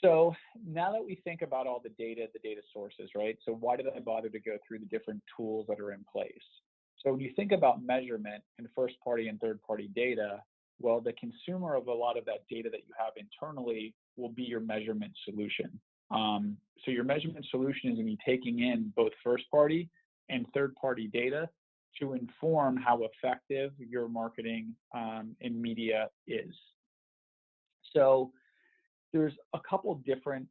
So now that we think about all the data sources, right? So why did I bother to go through the different tools that are in place? So when you think about measurement and first party and third party data, well, the consumer of a lot of that data that you have internally will be your measurement solution. So your measurement solution is going to be taking in both first party and third party data to inform how effective your marketing in media is. So there's a couple different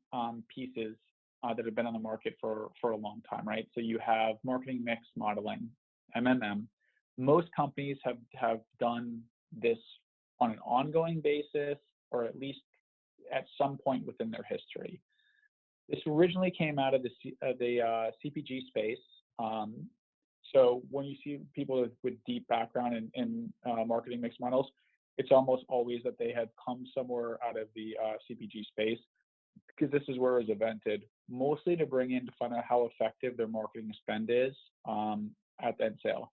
pieces that have been on the market for a long time, right? So you have marketing mix modeling, MMM. Most companies have done this on an ongoing basis, or at least at some point within their history. This originally came out of the CPG space. So when you see people with deep background in marketing mix models, it's almost always that they had come somewhere out of the CPG space, because this is where it was invented, mostly to bring in to find out how effective their marketing spend is at the end sale.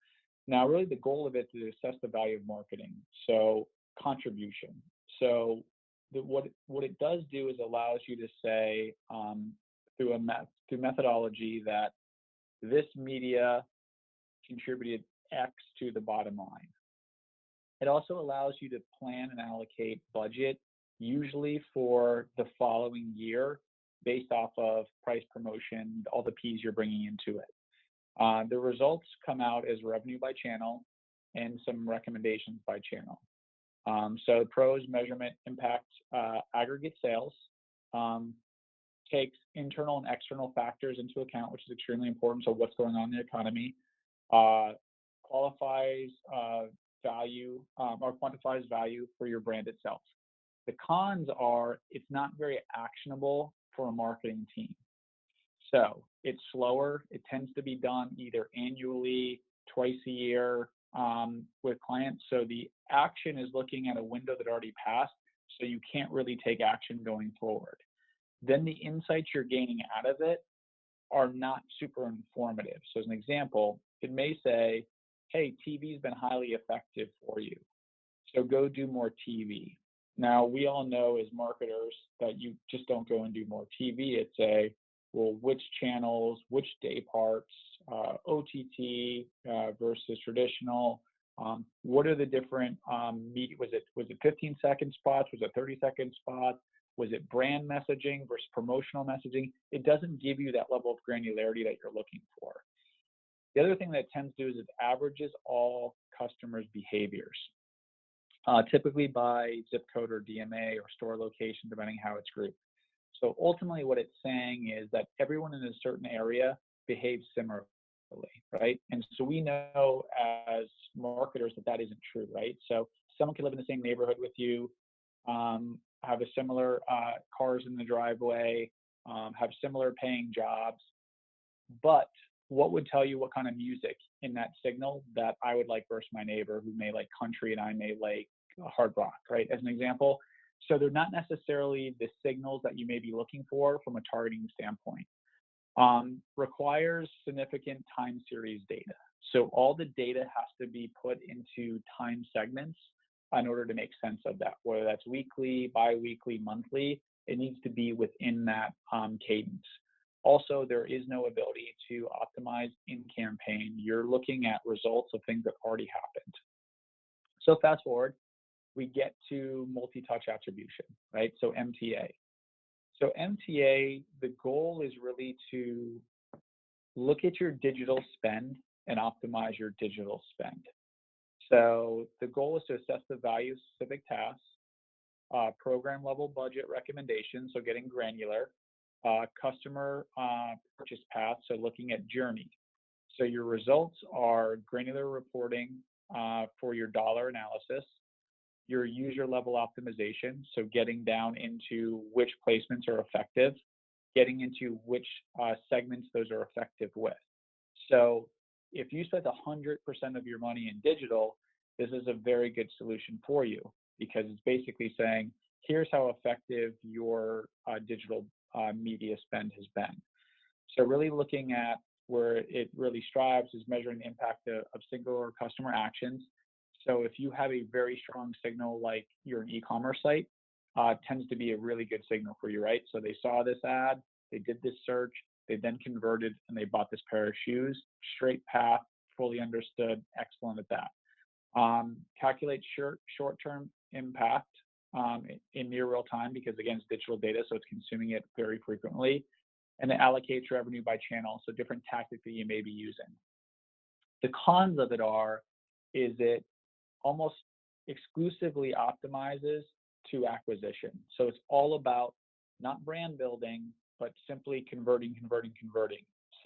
Now, really the goal of it is to assess the value of marketing. So contribution. So what it does do is allows you to say through methodology that this media contributed X to the bottom line. It also allows you to plan and allocate budget, usually for the following year, based off of price, promotion, all the P's you're bringing into it. The results come out as revenue by channel and some recommendations by channel. So pros measurement impacts aggregate sales, takes internal and external factors into account, which is extremely important. So what's going on in the economy, qualifies value or quantifies value for your brand itself. The cons are it's not very actionable for a marketing team. So it's slower. It tends to be done either annually, twice a year with clients. So the action is looking at a window that already passed, so you can't really take action going forward. Then the insights you're gaining out of it are not super informative. So as an example, it may say, hey, TV's been highly effective for you, so go do more TV. Now, we all know as marketers that you just don't go and do more TV. It's a, well, which channels, which day parts, OTT versus traditional. What are the different media? Was it 15-second spots? Was it 30-second spots? Was it brand messaging versus promotional messaging? It doesn't give you that level of granularity that you're looking for. The other thing that it tends to do is it averages all customers' behaviors, typically by zip code or DMA or store location, depending how it's grouped. So ultimately what it's saying is that everyone in a certain area behaves similarly, right? And so we know as marketers that that isn't true, right? So someone can live in the same neighborhood with you, have a similar cars in the driveway, have similar paying jobs, but what would tell you what kind of music in that signal that I would like versus my neighbor who may like country and I may like hard rock, right? As an example. So they're not necessarily the signals that you may be looking for from a targeting standpoint. Requires significant time series data. So all the data has to be put into time segments in order to make sense of that, whether that's weekly, bi-weekly, monthly. It needs to be within that cadence. Also, there is no ability to optimize in campaign. You're looking at results of things that already happened. So fast forward, we get to multi-touch attribution, right? So MTA. So MTA, the goal is really to look at your digital spend and optimize your digital spend. So the goal is to assess the value of specific tasks, program level budget recommendations, so getting granular, customer purchase path, so looking at journey. So your results are granular reporting for your dollar analysis, your user level optimization, so getting down into which placements are effective, getting into which segments those are effective with. So if you spent 100% of your money in digital, this is a very good solution for you, because it's basically saying, here's how effective your digital media spend has been. So really looking at where it really strives is measuring the impact of singular customer actions. So if you have a very strong signal, like you're an e-commerce site, tends to be a really good signal for you, right? So they saw this ad, they did this search, they then converted and they bought this pair of shoes. Straight path, fully understood, excellent at that. Calculate short-term impact in near real time, because again, it's digital data, so it's consuming it very frequently. And it allocates revenue by channel, so different tactics that you may be using. The cons of it is it almost exclusively optimizes to acquisition. So it's all about not brand building, but simply converting.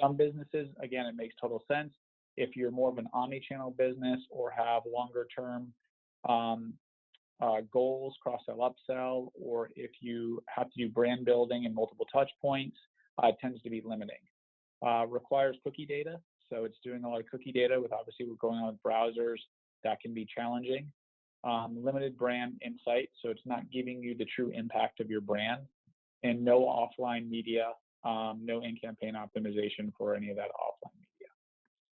Some businesses, again, it makes total sense. If you're more of an omni-channel business or have longer term goals, cross-sell, upsell, or if you have to do brand building and multiple touch points, it tends to be limiting. Requires cookie data. So it's doing a lot of cookie data with obviously what's going on with browsers. That can be challenging. Limited brand insight. So it's not giving you the true impact of your brand, and no offline media, no in-campaign optimization for any of that offline